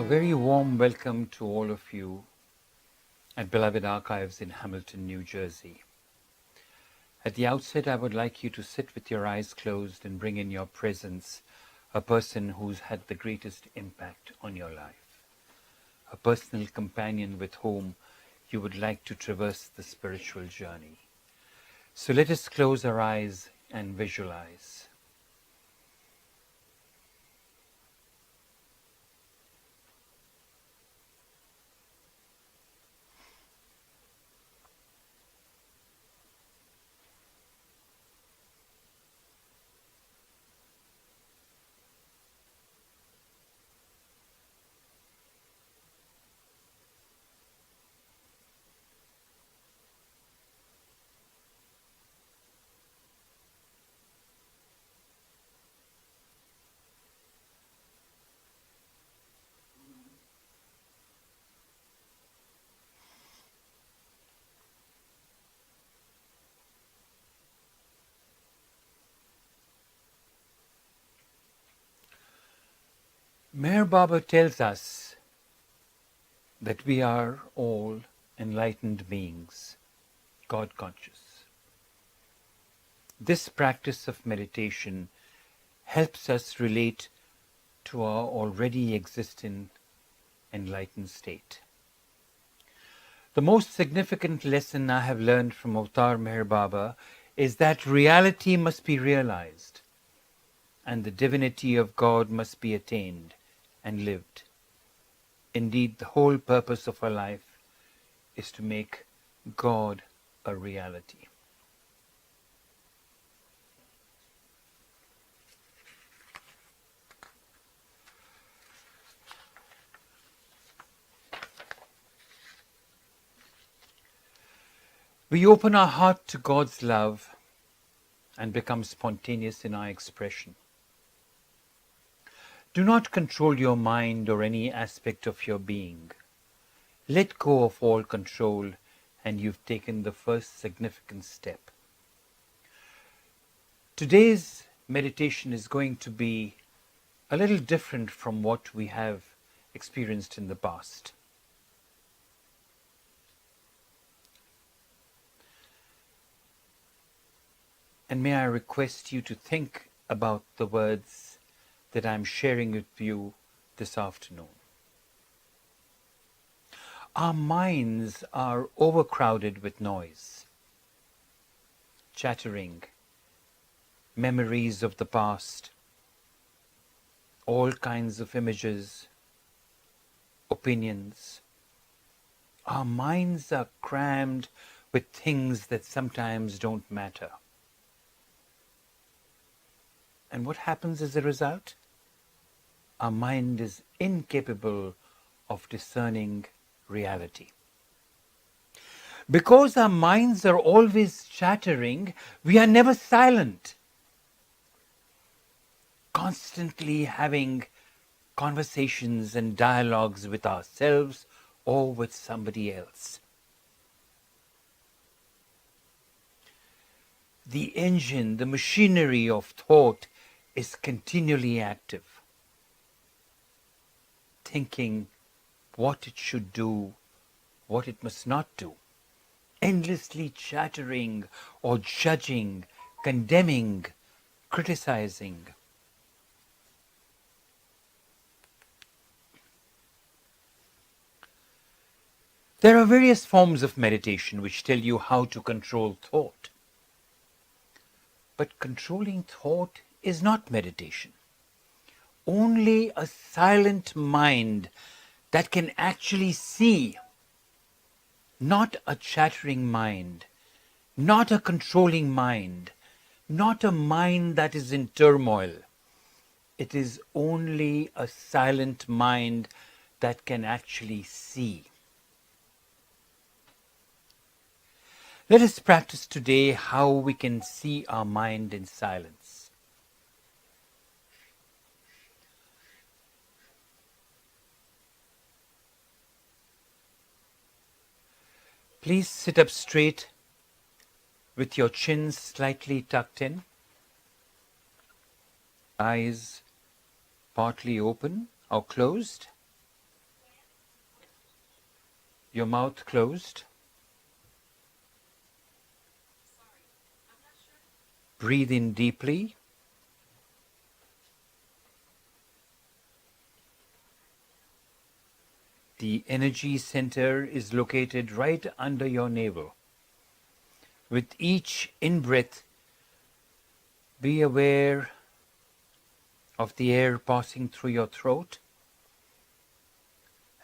very warm welcome to all of you at Beloved Archives in Hamilton, New Jersey. At the outset, I would like you to sit with your eyes closed and bring in your presence a person who's had the greatest impact on your life, a personal companion with whom you would like to traverse the spiritual journey. So let us close our eyes and visualize. Meher Baba tells us that we are all enlightened beings, God conscious. This practice of meditation helps us relate to our already existing enlightened state. The most significant lesson I have learned from Avatar Meher Baba is that reality must be realized and the divinity of God must be attained and lived. Indeed, the whole purpose of our life is to make God a reality. We open our heart to God's love and become spontaneous in our expression. Do not control your mind or any aspect of your being. Let go of all control and you've taken the first significant step. Today's meditation is going to be a little different from what we have experienced in the past. And may I request you to think about the words that I'm sharing with you this afternoon. Our minds are overcrowded with noise, chattering, memories of the past, all kinds of images, opinions. Our minds are crammed with things that sometimes don't matter. And what happens as a result? Our mind is incapable of discerning reality. Because our minds are always chattering, we are never silent. Constantly having conversations and dialogues with ourselves or with somebody else. The engine, the machinery of thought is continually active, thinking what it should do, what it must not do, endlessly chattering or judging, condemning, criticizing. There are various forms of meditation which tell you how to control thought. But controlling thought is not meditation. Only a silent mind that can actually see, not a chattering mind, not a controlling mind, not a mind that is in turmoil. It is only a silent mind that can actually see. Let us practice today how we can see our mind in silence. Please sit up straight with your chin slightly tucked in, eyes partly open or closed. your mouth closed. Breathe in deeply. The energy center is located right under your navel. With each in-breath, be aware of the air passing through your throat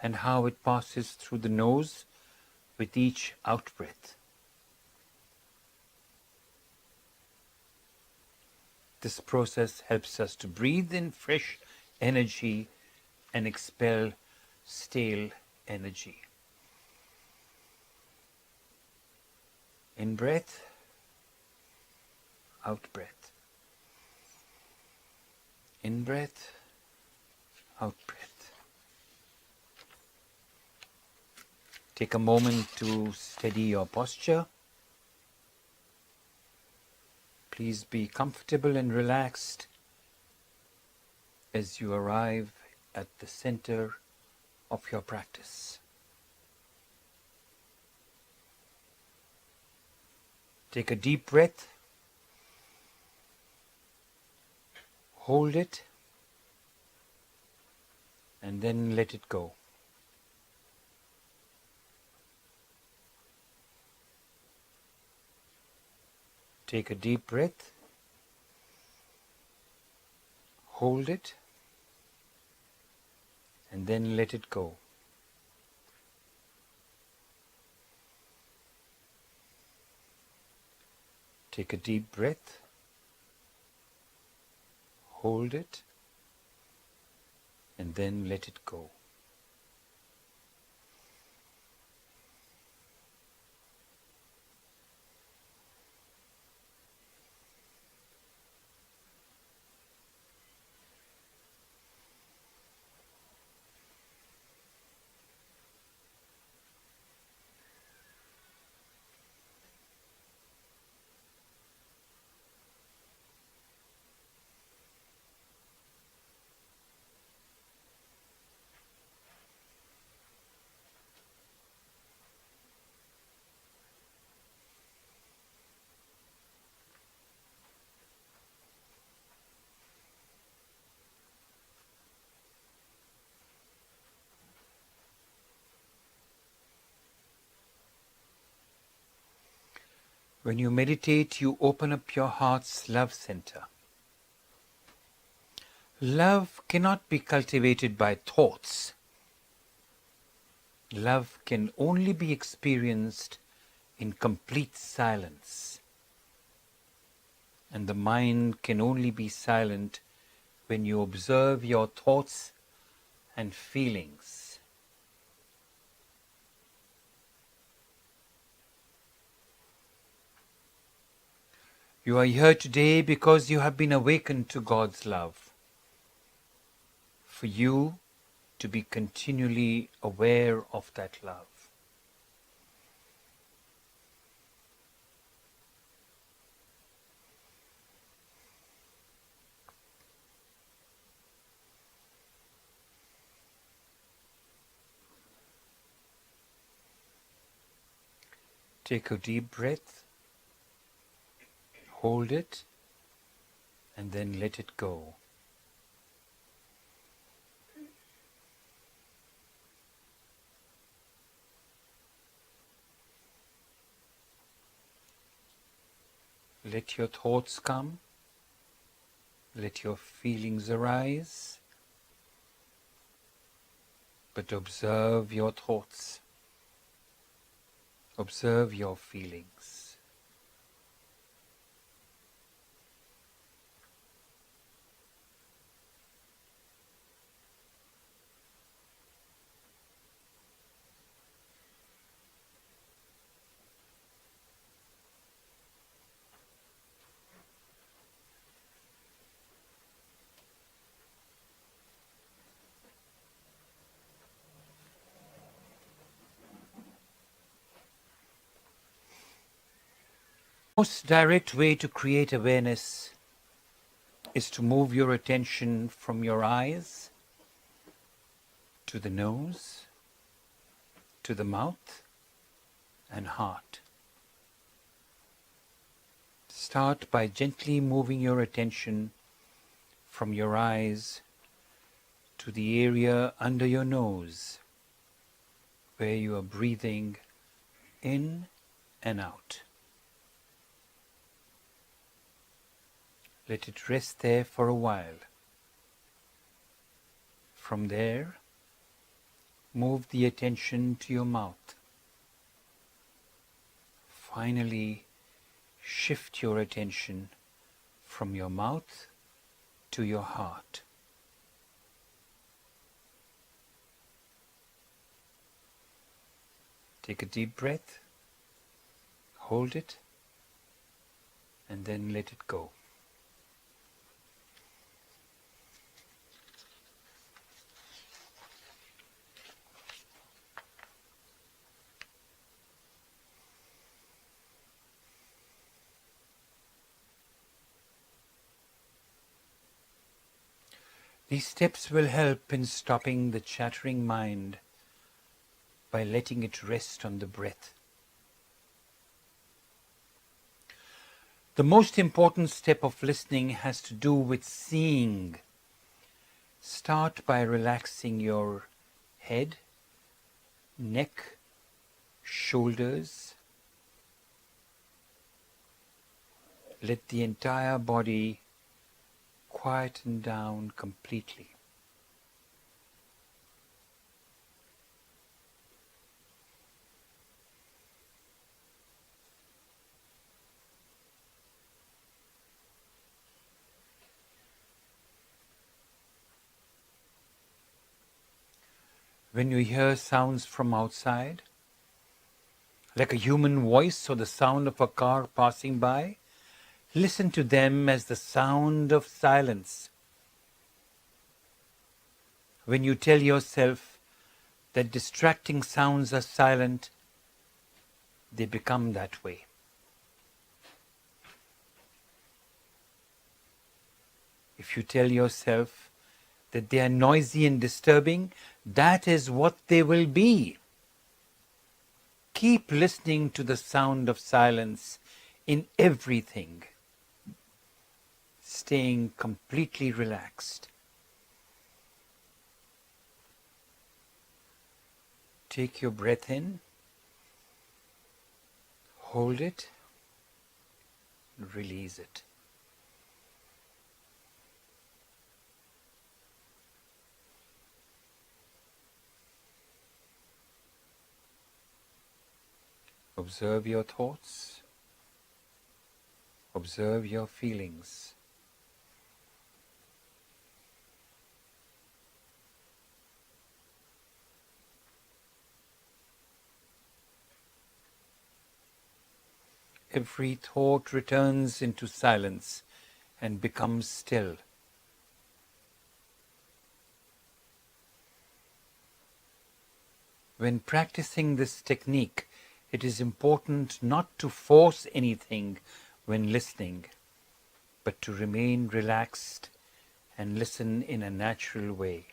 and how it passes through the nose with each out-breath. This process helps us to breathe in fresh energy and expel stale energy. In breath, out breath. In breath, out breath. Take a moment to steady your posture. Please be comfortable and relaxed as you arrive at the center of your practice. Take a deep breath. Hold it and then let it go. Take a deep breath. Hold it and then let it go. Take a deep breath. Hold it and then let it go. When you meditate, you open up your heart's love center. Love cannot be cultivated by thoughts. Love can only be experienced in complete silence. And the mind can only be silent when you observe your thoughts and feelings. You are here today because you have been awakened to God's love. For you to be continually aware of that love. Take a deep breath, hold it, and then let it go. Let your thoughts come, let your feelings arise, but observe your thoughts, observe your feelings. The most direct way to create awareness is to move your attention from your eyes to the nose, to the mouth and heart. Start by gently moving your attention from your eyes to the area under your nose, where you are breathing in and out. Let it rest there for a while. From there, move the attention to your mouth. Finally, shift your attention from your mouth to your heart. Take a deep breath, hold it, and then let it go. These steps will help in stopping the chattering mind by letting it rest on the breath. The most important step of listening has to do with seeing. Start by relaxing your head, neck, shoulders. Let the entire body quieten down completely. When you hear sounds from outside, like a human voice or the sound of a car passing by, listen to them as the sound of silence. When you tell yourself that distracting sounds are silent, they become that way. If you tell yourself that they are noisy and disturbing, that is what they will be. Keep listening to the sound of silence in everything, staying completely relaxed. Take your breath in, hold it, and release it. Observe your thoughts, observe your feelings. Every thought returns into silence and becomes still. When practicing this technique, it is important not to force anything when listening, but to remain relaxed and listen in a natural way.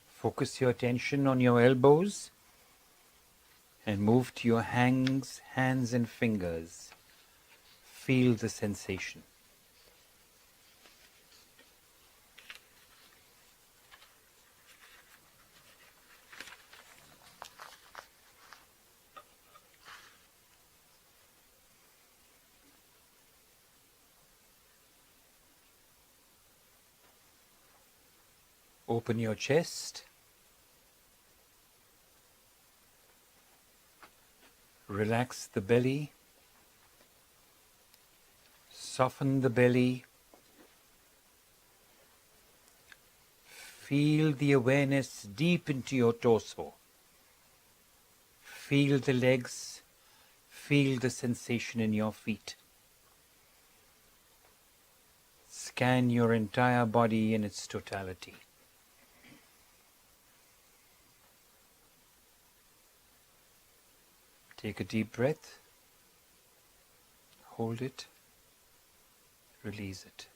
Focus your attention on your elbows and move to your hands and fingers. Feel the sensation. Open your chest. Relax the belly. Soften the belly. Feel the awareness deep into your torso. Feel the legs. Feel the sensation in your feet. Scan your entire body in its totality. Take a deep breath. Hold it, release it.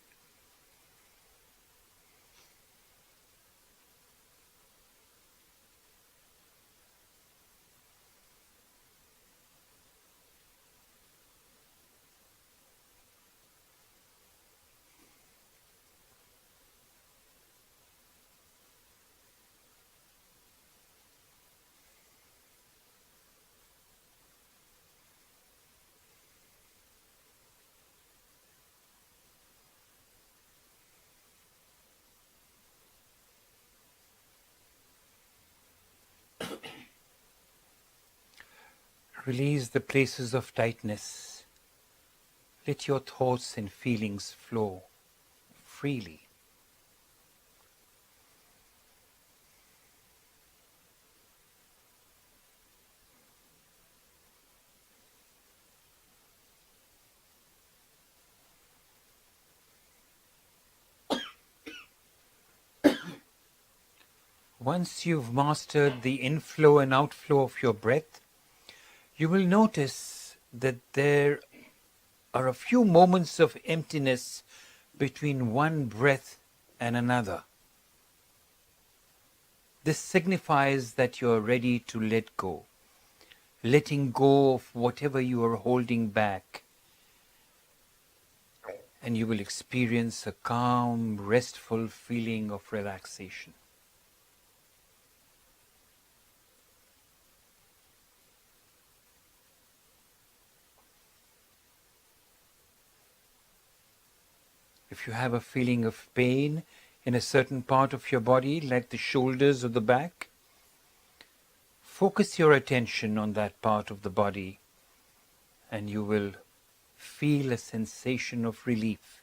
Release the places of tightness. Let your thoughts and feelings flow freely. Once you've mastered the inflow and outflow of your breath, you will notice that there are a few moments of emptiness between one breath and another. This signifies that you are ready to let go, letting go of whatever you are holding back, and you will experience a calm, restful feeling of relaxation. If you have a feeling of pain in a certain part of your body, like the shoulders or the back, focus your attention on that part of the body and you will feel a sensation of relief,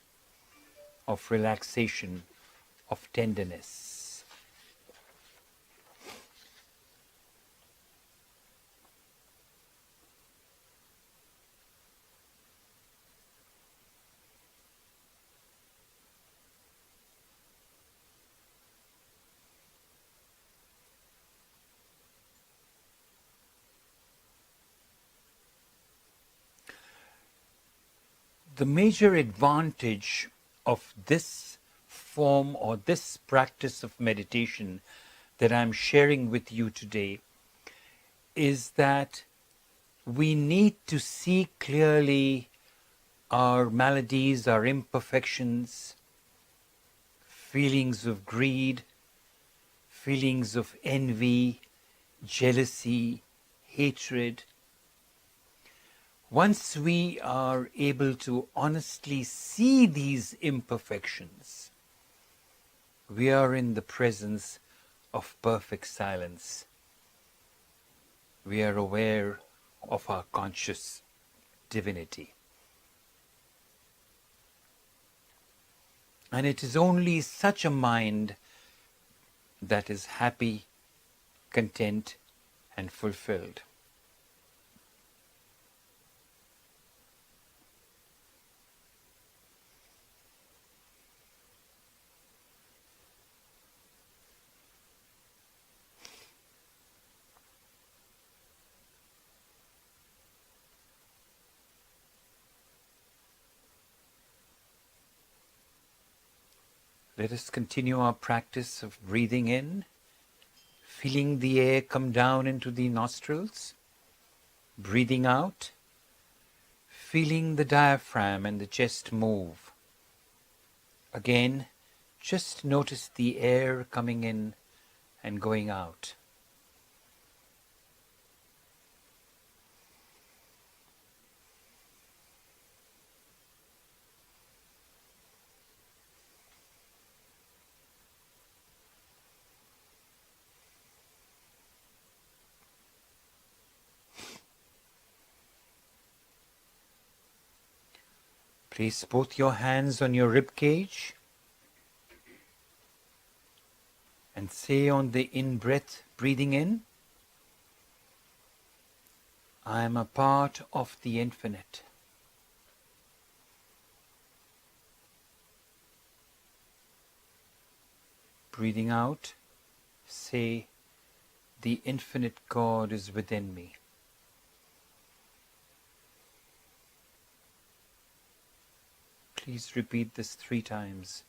of relaxation, of tenderness. The major advantage of this form or this practice of meditation that I'm sharing with you today is that we need to see clearly our maladies, our imperfections, feelings of greed, feelings of envy, jealousy, hatred. Once we are able to honestly see these imperfections, we are in the presence of perfect silence. We are aware of our conscious divinity. And it is only such a mind that is happy, content, and fulfilled. Let us continue our practice of breathing in, feeling the air come down into the nostrils, breathing out, feeling the diaphragm and the chest move. Again, just notice the air coming in and going out. Place both your hands on your rib cage and say on the in-breath, breathing in, I am a part of the infinite. Breathing out, say, the infinite God is within me. Please repeat this 3 times.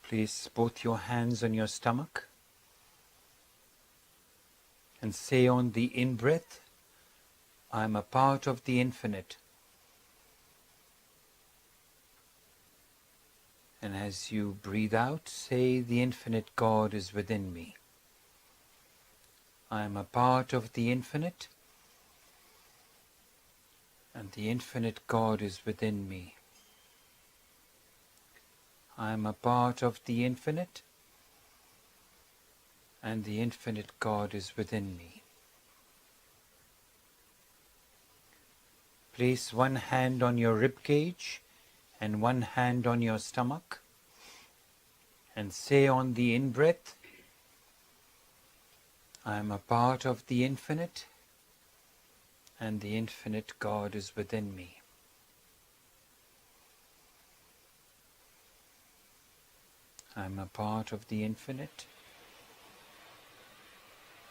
Place both your hands on your stomach and say on the in-breath, I am a part of the infinite. And as you breathe out, say the infinite God is within me. I am a part of the infinite, and the infinite God is within me. I am a part of the infinite, and the infinite God is within me. Place one hand on your rib cage and one hand on your stomach and say on the in-breath, I am a part of the infinite, and the infinite God is within me. I am a part of the infinite,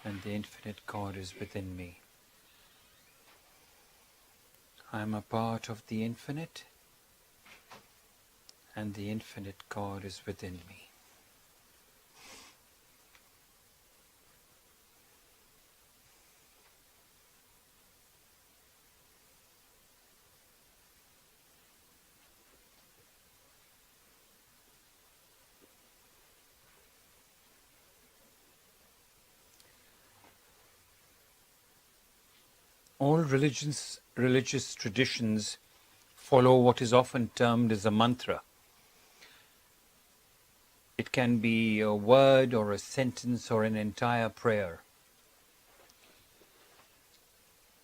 and the infinite God is within me. I am a part of the infinite, and the infinite God is within me. All religious traditions follow what is often termed as a mantra. It can be a word or a sentence or an entire prayer.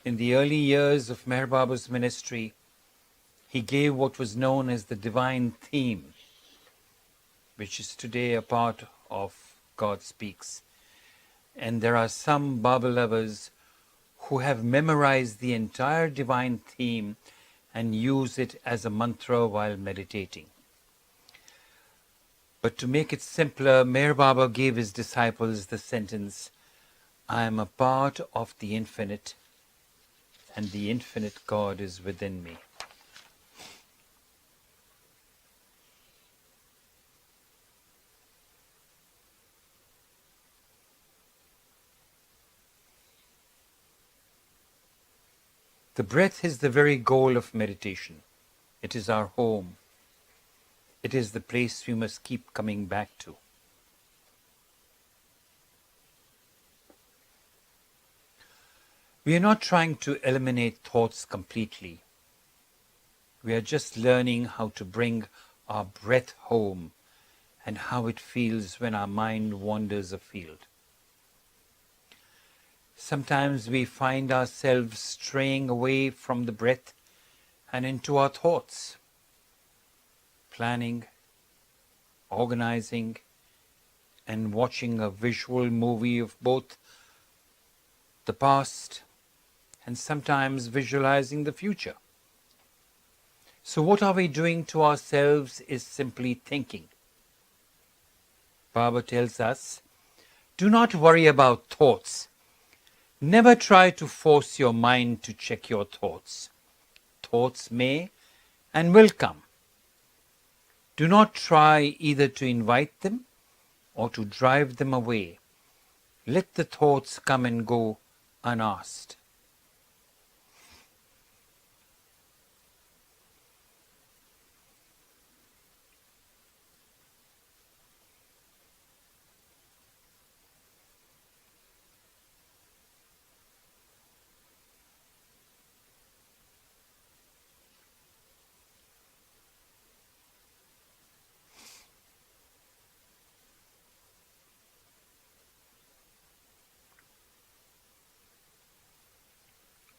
In the early years of Meher Baba's ministry, he gave what was known as the divine theme, which is today a part of God Speaks. And there are some Baba lovers who have memorized the entire divine theme and use it as a mantra while meditating. But to make it simpler, Meher Baba gave his disciples the sentence, I am a part of the infinite, and the infinite God is within me. The breath is the very goal of meditation. It is our home. It is the place we must keep coming back to. We are not trying to eliminate thoughts completely. We are just learning how to bring our breath home and how it feels when our mind wanders afield. Sometimes we find ourselves straying away from the breath and into our thoughts, planning, organizing, and watching a visual movie of both the past and sometimes visualizing the future. So what are we doing to ourselves is simply thinking. Baba tells us, do not worry about thoughts. Never try to force your mind to check your thoughts. Thoughts may and will come. Do not try either to invite them or to drive them away. Let the thoughts come and go unasked.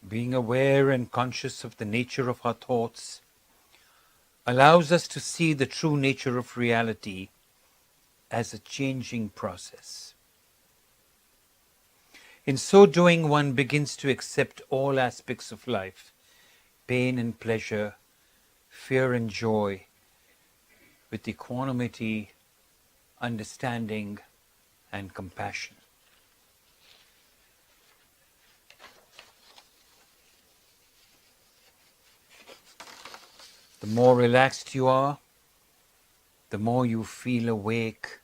Being aware and conscious of the nature of our thoughts allows us to see the true nature of reality as a changing process. In so doing, one begins to accept all aspects of life, pain and pleasure, fear and joy, with equanimity, understanding, and compassion. The more relaxed you are, the more you feel awake,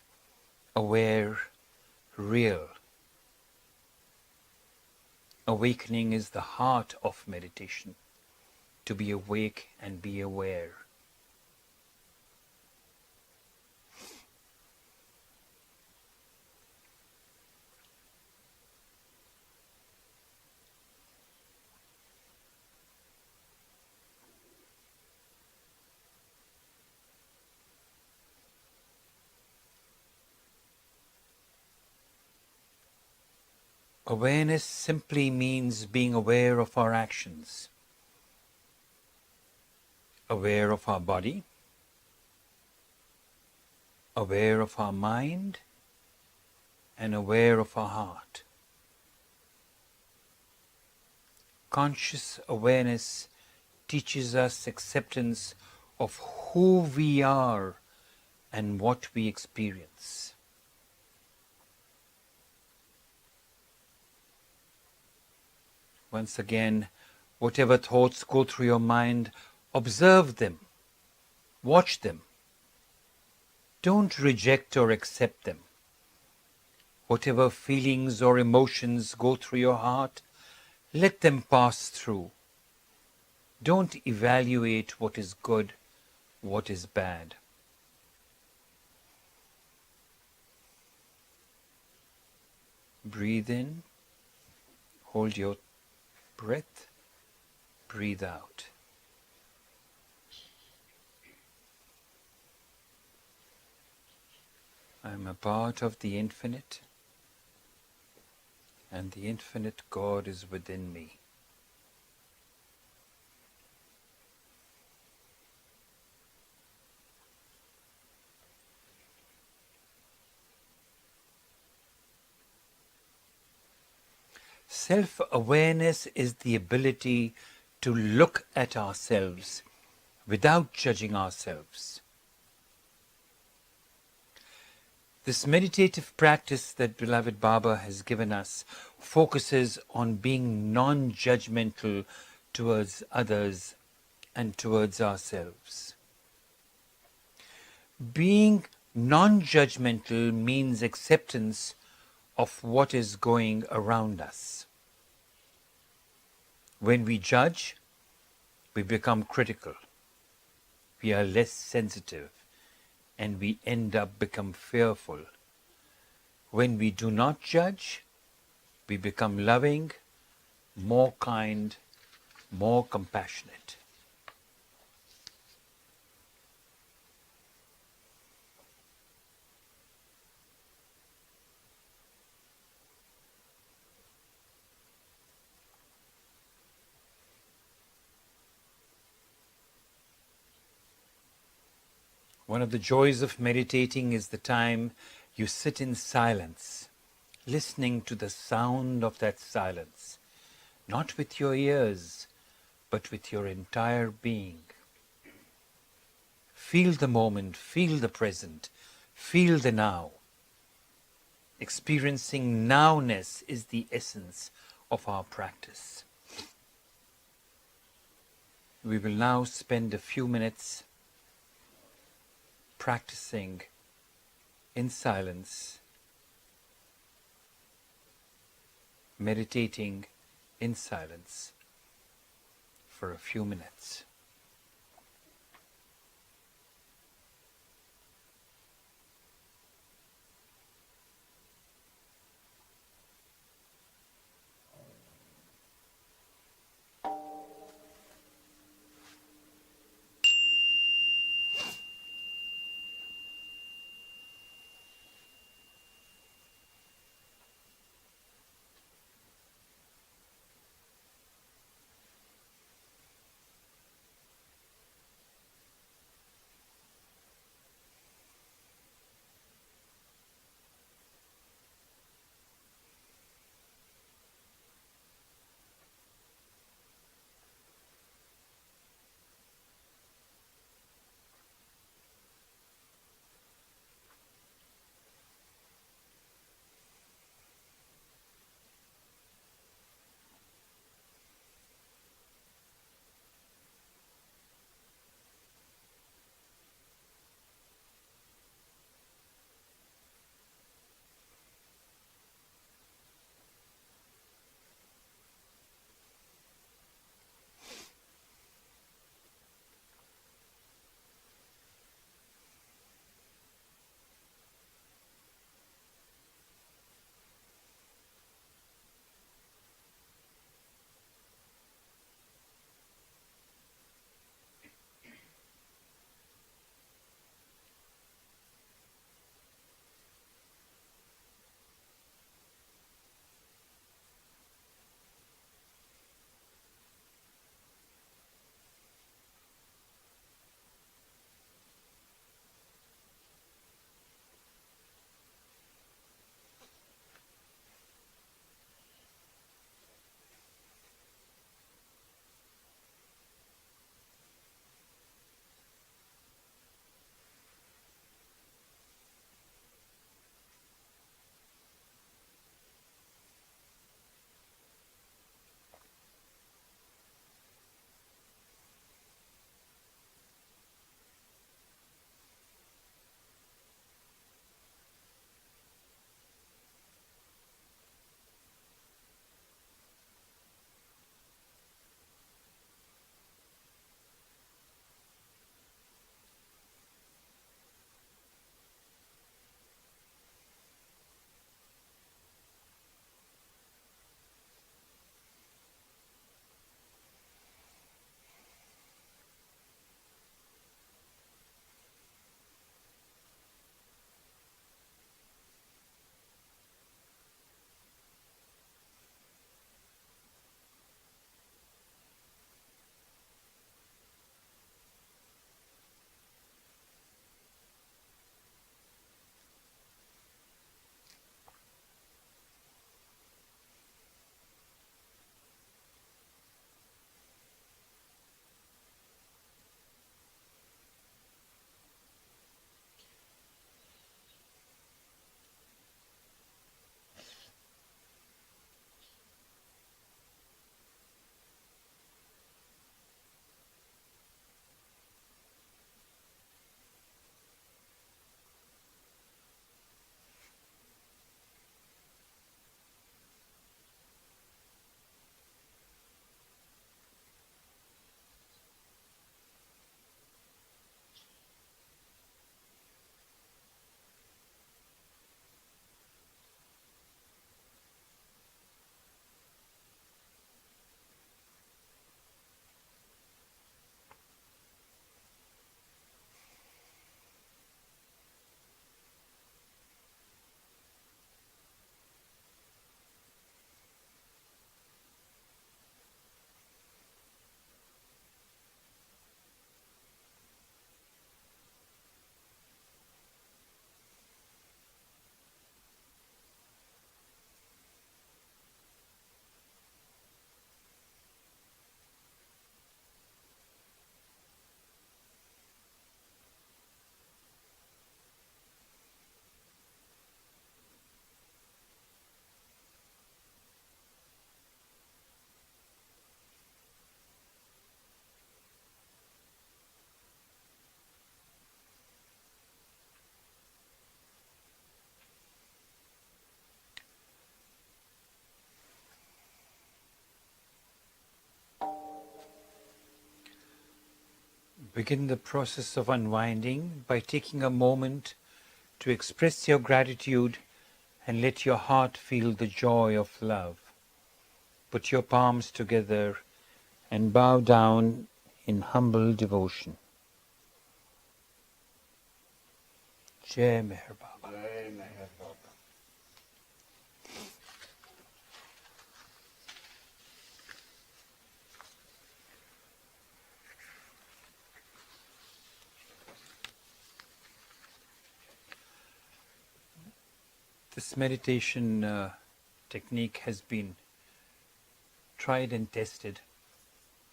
aware, real. Awakening is the heart of meditation, to be awake and be aware. Awareness simply means being aware of our actions, aware of our body, aware of our mind, and aware of our heart. Conscious awareness teaches us acceptance of who we are and what we experience. Once again, whatever thoughts go through your mind, observe them, watch them. Don't reject or accept them. Whatever feelings or emotions go through your heart, let them pass through. Don't evaluate what is good, what is bad. Breathe in, hold your breath, breathe out. I am a part of the infinite, and the infinite God is within me. Self-awareness is the ability to look at ourselves without judging ourselves. This meditative practice that beloved Baba has given us focuses on being non-judgmental towards others and towards ourselves. Being non-judgmental means acceptance of what is going around us. When we judge, we become critical. We are less sensitive, and we end up become fearful. When we do not judge, we become loving, more kind, more compassionate. One of the joys of meditating is the time you sit in silence, listening to the sound of that silence, not with your ears, but with your entire being. Feel the moment, feel the present, feel the now. Experiencing nowness is the essence of our practice. We will now spend a few minutes practicing in silence, meditating in silence for a few minutes. Begin the process of unwinding by taking a moment to express your gratitude and let your heart feel the joy of love. Put your palms together and bow down in humble devotion. Jai Meher Baba. Jai Meher Baba. This meditation technique has been tried and tested,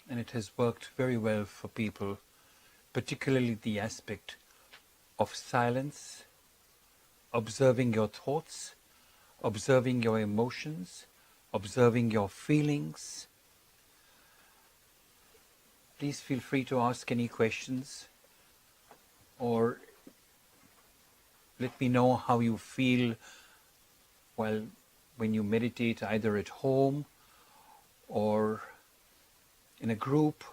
and it has worked very well for people, particularly the aspect of silence, observing your thoughts, observing your emotions, observing your feelings. Please feel free to ask any questions, or let me know how you feel when you meditate, either at home or in a group,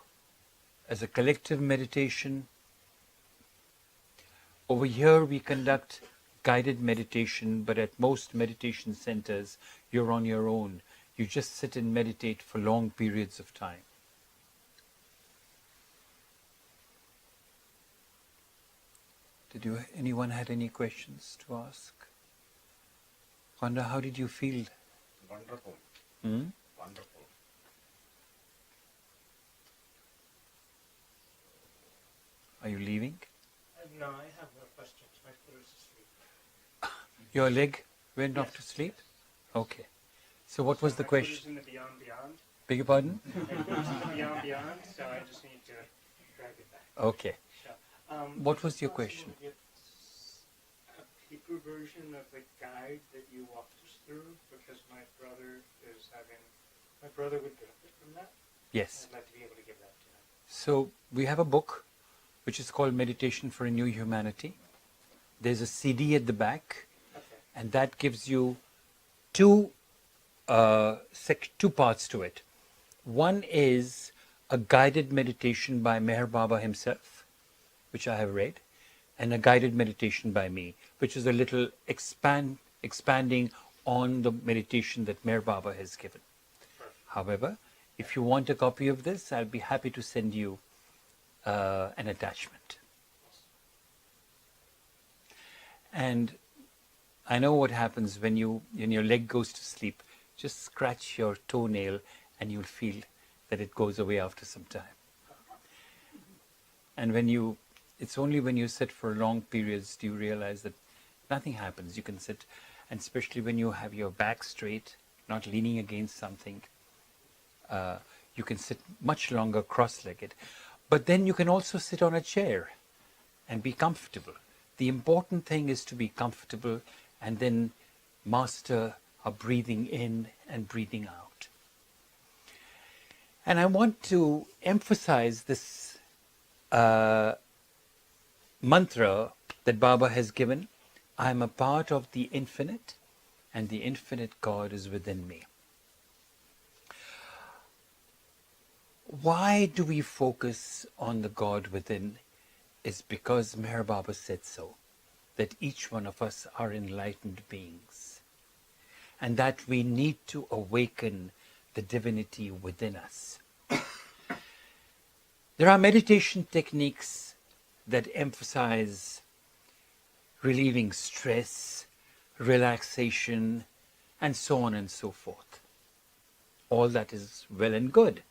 as a collective meditation. Over here we conduct guided meditation, but at most meditation centers you're on your own. You just sit and meditate for long periods of time. Anyone had any questions to ask? Wanda, how did you feel? Wonderful. Wonderful. Are you leaving? No, I have no questions. My foot is asleep. Your leg went off Yes. to sleep? Okay. So what was the My question? foot is in the beyond beyond. Beg your pardon? My foot is in the beyond beyond, so I just need to drag it back. Okay. So, What is was it your possible question? to get a paper version of the guide that you walked us through? Because my brother would benefit from that. Yes. I'd like to be able to give that to him. So we have a book which is called Meditation for a New Humanity. There's a CD at the back, Okay. and that gives you two parts to it. One is a guided meditation by Meher Baba himself, which I have read, and a guided meditation by me, which is a little expanding on the meditation that Meher Baba has given. However, if you want a copy of this, I'll be happy to send you an attachment. And I know what happens when your leg goes to sleep. Just scratch your toenail and you'll feel that it goes away after some time. And it's only when you sit for long periods do you realize that nothing happens. You can sit, and especially when you have your back straight, not leaning against something, you can sit much longer cross-legged. But then you can also sit on a chair and be comfortable. The important thing is to be comfortable and then master our breathing in and breathing out. And I want to emphasize this mantra that Baba has given. I am a part of the infinite, and the infinite God is within me. Why do we focus on the God within? Is because Meher Baba said so, that each one of us are enlightened beings, and that we need to awaken the divinity within us. There are meditation techniques that emphasize relieving stress, relaxation, and so on and so forth. All that is well and good.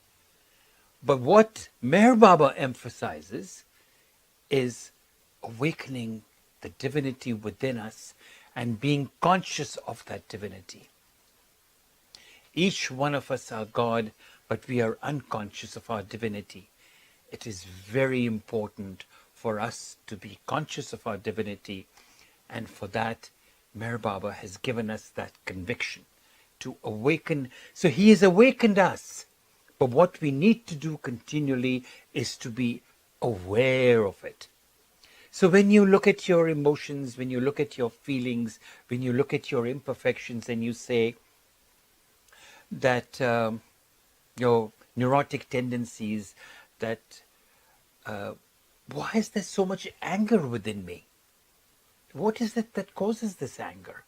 But what Meher Baba emphasizes is awakening the divinity within us and being conscious of that divinity. Each one of us are God, but we are unconscious of our divinity. It is very important for us to be conscious of our divinity, and for that, Meher Baba has given us that conviction to awaken. So he has awakened us, but what we need to do continually is to be aware of it. So when you look at your emotions, when you look at your feelings, when you look at your imperfections, and you say that your neurotic tendencies, that why is there so much anger within me? What is it that causes this anger?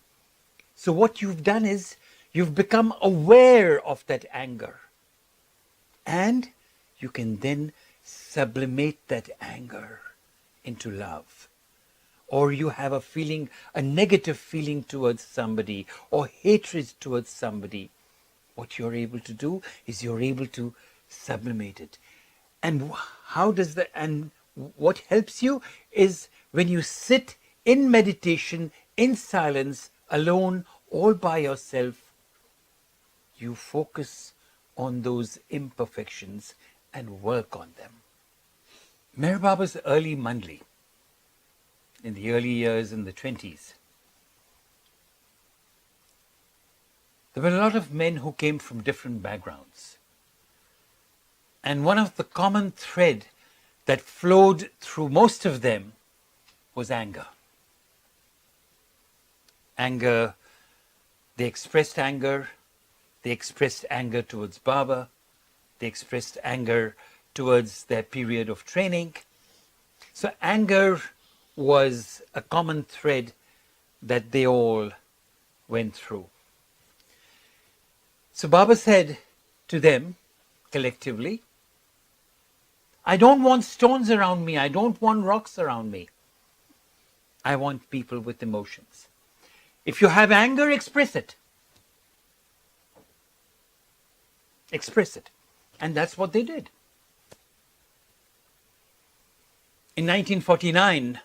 So what you've done is you've become aware of that anger. And you can then sublimate that anger into love. Or you have a feeling, a negative feeling towards somebody, or hatred towards somebody. What you're able to do is you're able to sublimate it. And how does that, and what helps you is when you sit in meditation, in silence, alone, all by yourself, you focus on those imperfections and work on them. Meher Baba's early mandli, in the early years in the 20s, there were a lot of men who came from different backgrounds. And one of the common thread that flowed through most of them was anger. Anger, they expressed anger. They expressed anger towards Baba. They expressed anger towards their period of training. So anger was a common thread that they all went through. So Baba said to them collectively, I don't want stones around me. I don't want rocks around me. I want people with emotions. If you have anger, express it. Express it. And that's what they did. In 1949,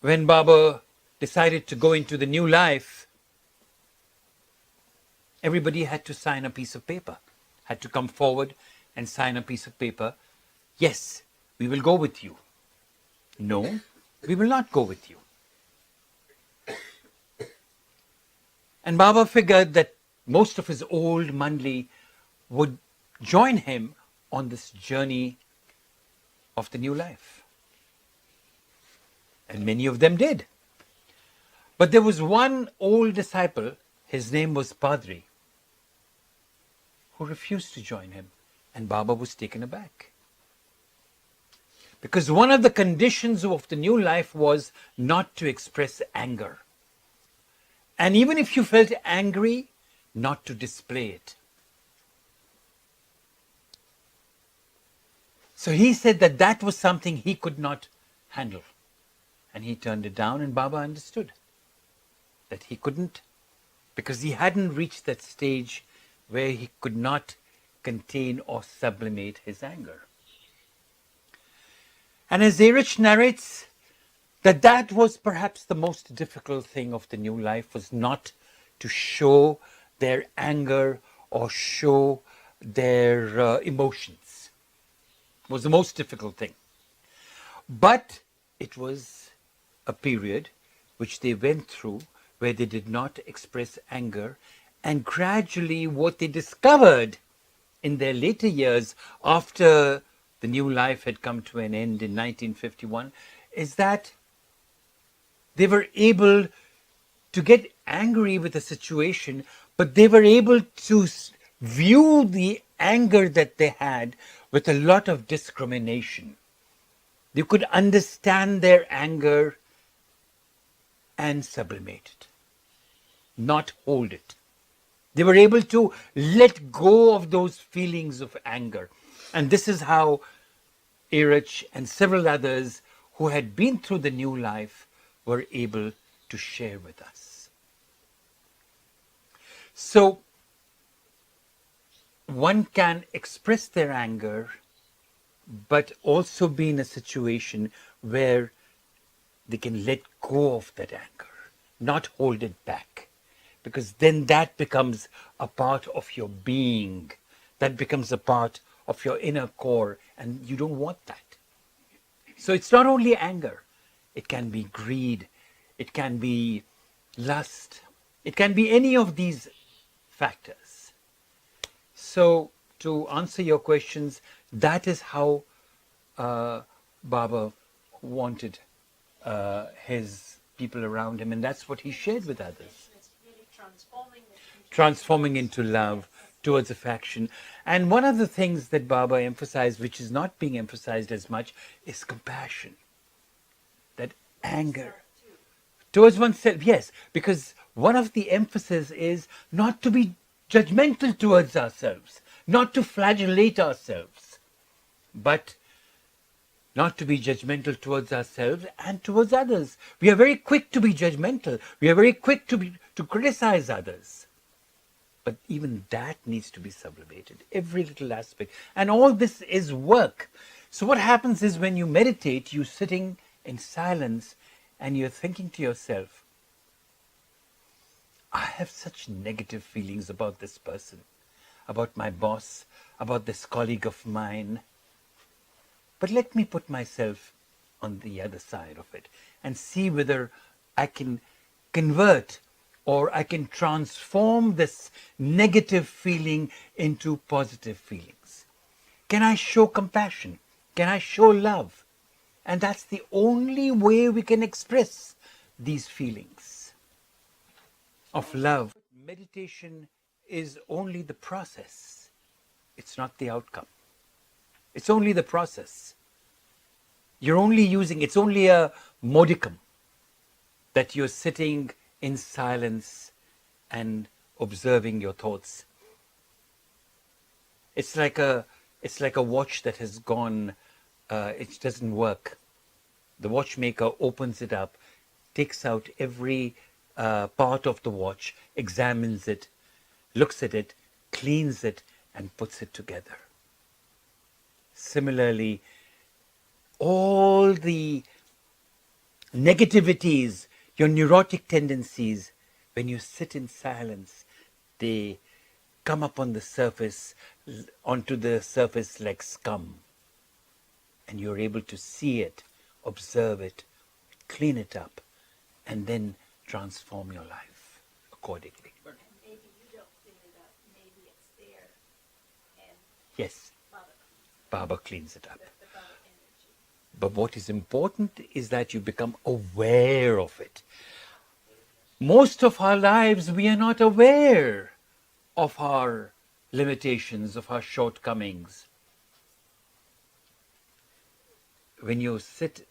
when Baba decided to go into the new life, everybody had to sign a piece of paper, had to come forward and sign a piece of paper. Yes, we will go with you. No, we will not go with you. And Baba figured that most of his old mandli would join him on this journey of the new life. And many of them did. But there was one old disciple, his name was Padri, who refused to join him. And Baba was taken aback. Because one of the conditions of the new life was not to express anger. And even if you felt angry, not to display it. So he said that that was something he could not handle. And he turned it down, and Baba understood that he couldn't, because he hadn't reached that stage where he could not contain or sublimate his anger. And as Erich narrates, that was perhaps the most difficult thing of the new life, was not to show their anger or show their emotions. It was the most difficult thing. But it was a period which they went through where they did not express anger, and gradually what they discovered in their later years after the new life had come to an end in 1951 is that they were able to get angry with a situation, but they were able to view the anger that they had with a lot of discrimination. They could understand their anger and sublimate it, not hold it. They were able to let go of those feelings of anger. And this is how Erich and several others who had been through the new life were able to share with us. So, one can express their anger, but also be in a situation where they can let go of that anger, not hold it back. Because then that becomes a part of your being. That becomes a part of your inner core, and you don't want that. So it's not only anger. It can be greed. It can be lust. It can be any of these factors. So to answer your questions, that is how Baba wanted his people around him, and that's what he shared with others. It's really transforming Transforming into love, towards affection. And one of the things that Baba emphasized, which is not being emphasized as much, is compassion. That anger towards oneself, yes, because one of the emphasis is not to be judgmental towards ourselves, not to flagellate ourselves, but not to be judgmental towards ourselves and towards others. We are very quick to be judgmental. We are very quick to criticize others. But even that needs to be sublimated, every little aspect. And all this is work. So what happens is when you meditate, you're sitting in silence and you're thinking to yourself, I have such negative feelings about this person, about my boss, about this colleague of mine. But let me put myself on the other side of it and see whether I can convert or I can transform this negative feeling into positive feelings. Can I show compassion? Can I show love? And that's the only way we can express these feelings of love. Meditation is only the process. It's not the outcome. It's only the process. You're only using, it's only a modicum that you're sitting in silence and observing your thoughts. It's like a watch that has gone, it doesn't work. The watchmaker opens it up, takes out every part of the watch, examines it, looks at it, cleans it, and puts it together. Similarly, all the negativities, your neurotic tendencies, when you sit in silence, they come up on the surface, onto the surface like scum. And you're able to see it, observe it, clean it up, and then transform your life accordingly. And maybe you don't clean it up, maybe it's there, and Yes, Baba cleans it up. the Baba energy. But what is important is that you become aware of it. Most of our lives, we are not aware of our limitations, of our shortcomings. When you sit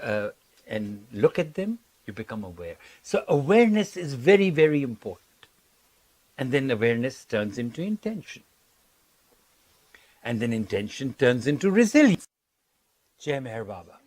and look at them, you become aware. So awareness is very, very important. And then awareness turns into intention. And then intention turns into resilience. Jai Meher Baba.